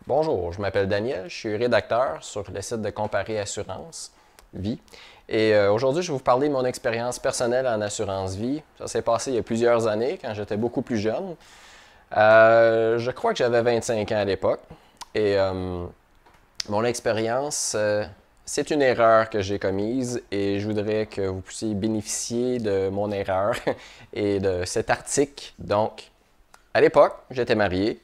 Bonjour, je m'appelle Daniel, je suis rédacteur sur le site de Comparer Assurance Vie. Et aujourd'hui, je vais vous parler de mon expérience personnelle en assurance vie. Ça s'est passé il y a plusieurs années, quand j'étais beaucoup plus jeune. Je crois que j'avais 25 ans à l'époque. Et mon expérience, c'est une erreur que j'ai commise et je voudrais que vous puissiez bénéficier de mon erreur et de cet article. Donc, à l'époque, j'étais marié.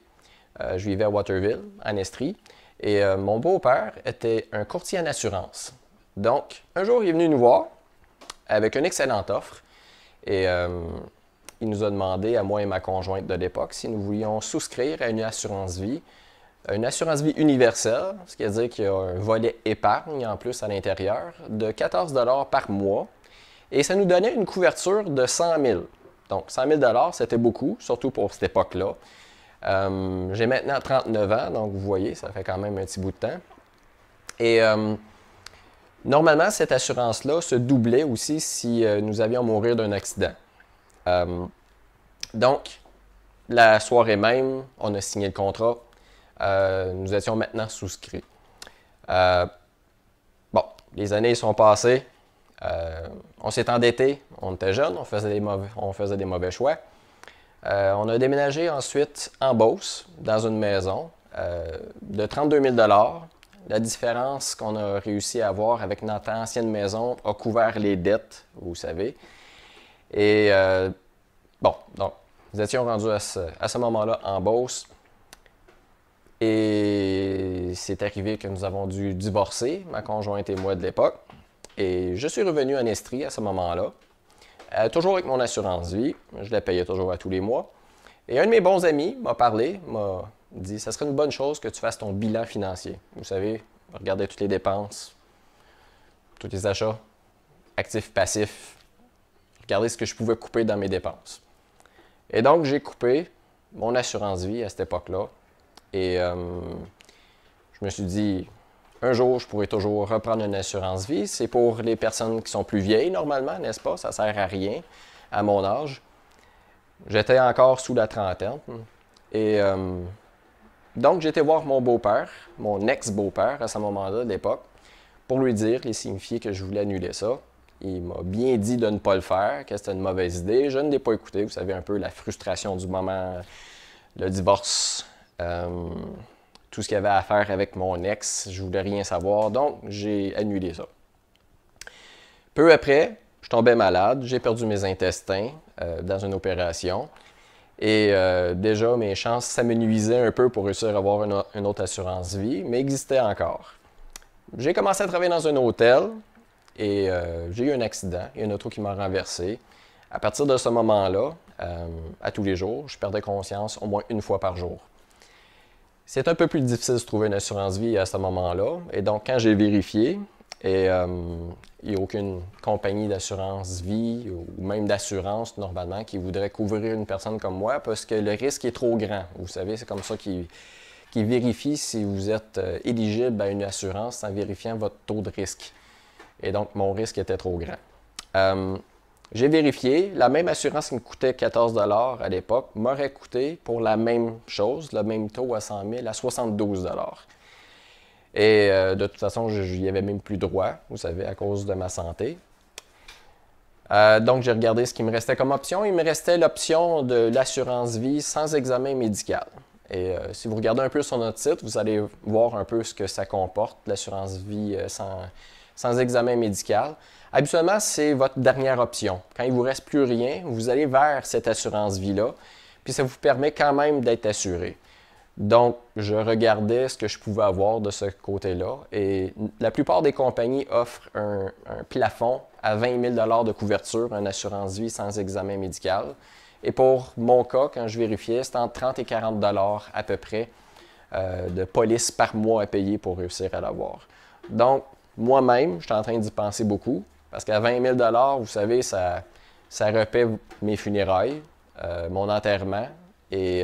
Je vivais à Waterville, en Estrie, et mon beau-père était un courtier en assurance. Donc, un jour, il est venu nous voir avec une excellente offre et il nous a demandé, à moi et ma conjointe de l'époque, si nous voulions souscrire à une assurance vie universelle, ce qui veut dire qu'il y a un volet épargne en plus à l'intérieur, de 14 par mois, et ça nous donnait une couverture de 100 000. Donc, 100 000 c'était beaucoup, surtout pour cette époque-là. J'ai maintenant 39 ans, donc vous voyez, ça fait quand même un petit bout de temps. Et normalement, cette assurance-là se doublait aussi si nous avions à mourir d'un accident. Donc, la soirée même, on a signé le contrat. Nous étions maintenant souscrits. Bon, les années sont passées. On s'est endetté, on était jeunes, on faisait des mauvais choix. On a déménagé ensuite en Beauce, dans une maison de 32 000 $. La différence qu'on a réussi à avoir avec notre ancienne maison a couvert les dettes, vous savez. Et bon, donc, nous étions rendus à ce moment-là en Beauce. Et c'est arrivé que nous avons dû divorcer, ma conjointe et moi de l'époque. Et je suis revenu en Estrie à ce moment-là. Toujours avec mon assurance vie, je la payais toujours à tous les mois. Et un de mes bons amis m'a dit, ça serait une bonne chose que tu fasses ton bilan financier. Vous savez, regarder toutes les dépenses, tous les achats, actifs, passifs, regarder ce que je pouvais couper dans mes dépenses. Et donc, j'ai coupé mon assurance vie à cette époque-là. Et je me suis dit, un jour, je pourrais toujours reprendre une assurance vie. C'est pour les personnes qui sont plus vieilles, normalement, n'est-ce pas? Ça ne sert à rien à mon âge. J'étais encore sous la trentaine. Et donc, j'étais voir mon beau-père, mon ex-beau-père à ce moment-là, de l'époque, pour lui dire, lui signifier que je voulais annuler ça. Il m'a bien dit de ne pas le faire, que c'était une mauvaise idée. Je ne l'ai pas écouté. Vous savez un peu la frustration du moment, le divorce. Tout ce qu'il y avait à faire avec mon ex, je voulais rien savoir, donc j'ai annulé ça. Peu après, je tombais malade, j'ai perdu mes intestins dans une opération et déjà mes chances s'amenuisaient un peu pour réussir à avoir une autre assurance vie, mais existait encore. J'ai commencé à travailler dans un hôtel et j'ai eu un accident, il y a une auto qui m'a renversé. À partir de ce moment-là, à tous les jours, je perdais conscience au moins une fois par jour. C'est un peu plus difficile de trouver une assurance vie à ce moment-là. Et donc, quand j'ai vérifié, et il n'y a aucune compagnie d'assurance vie ou même d'assurance, normalement, qui voudrait couvrir une personne comme moi parce que le risque est trop grand. Vous savez, c'est comme ça qu'ils vérifient si vous êtes éligible à une assurance en vérifiant votre taux de risque. Et donc, mon risque était trop grand. J'ai vérifié, la même assurance qui me coûtait 14 $ à l'époque m'aurait coûté pour la même chose, le même taux à 100 000, à 72 $. Et de toute façon, je n'y avais même plus droit, vous savez, à cause de ma santé. Donc, j'ai regardé ce qui me restait comme option. Il me restait l'option de l'assurance vie sans examen médical. Et si vous regardez un peu sur notre site, vous allez voir un peu ce que ça comporte, l'assurance vie sans examen médical. Habituellement, c'est votre dernière option. Quand il ne vous reste plus rien, vous allez vers cette assurance vie-là, puis ça vous permet quand même d'être assuré. Donc, je regardais ce que je pouvais avoir de ce côté-là, et la plupart des compagnies offrent un plafond à 20 000 $ de couverture, une assurance vie sans examen médical. Et pour mon cas, quand je vérifiais, c'était entre 30 et 40 $ à peu près de police par mois à payer pour réussir à l'avoir. Donc, moi-même, je suis en train d'y penser beaucoup. Parce qu'à 20 000 $, vous savez, ça repaie mes funérailles, mon enterrement et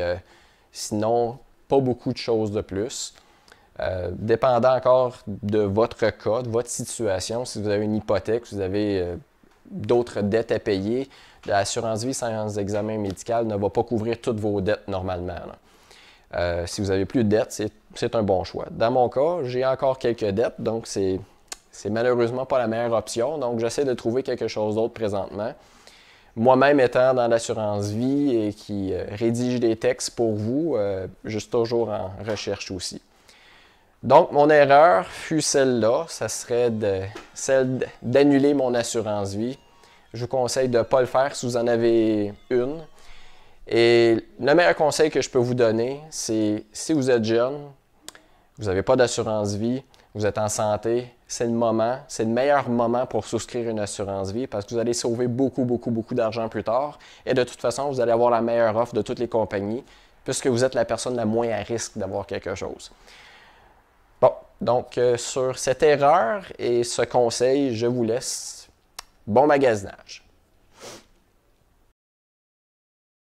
sinon, pas beaucoup de choses de plus. Dépendant encore de votre cas, de votre situation, si vous avez une hypothèque, si vous avez d'autres dettes à payer, l'assurance vie sans examen médical ne va pas couvrir toutes vos dettes normalement. Si vous avez plus de dettes, c'est un bon choix. Dans mon cas, j'ai encore quelques dettes, donc c'est malheureusement pas la meilleure option. Donc, j'essaie de trouver quelque chose d'autre présentement. Moi-même étant dans l'assurance vie et qui rédige des textes pour vous, je suis toujours en recherche aussi. Donc, mon erreur fut celle-là, ça serait celle d'annuler mon assurance vie. Je vous conseille de ne pas le faire si vous en avez une. Et le meilleur conseil que je peux vous donner, c'est si vous êtes jeune, vous n'avez pas d'assurance vie, vous êtes en santé, c'est le meilleur moment pour souscrire une assurance vie parce que vous allez sauver beaucoup, beaucoup, beaucoup d'argent plus tard. Et de toute façon, vous allez avoir la meilleure offre de toutes les compagnies puisque vous êtes la personne la moins à risque d'avoir quelque chose. Bon, donc sur cette erreur et ce conseil, je vous laisse. Bon magasinage.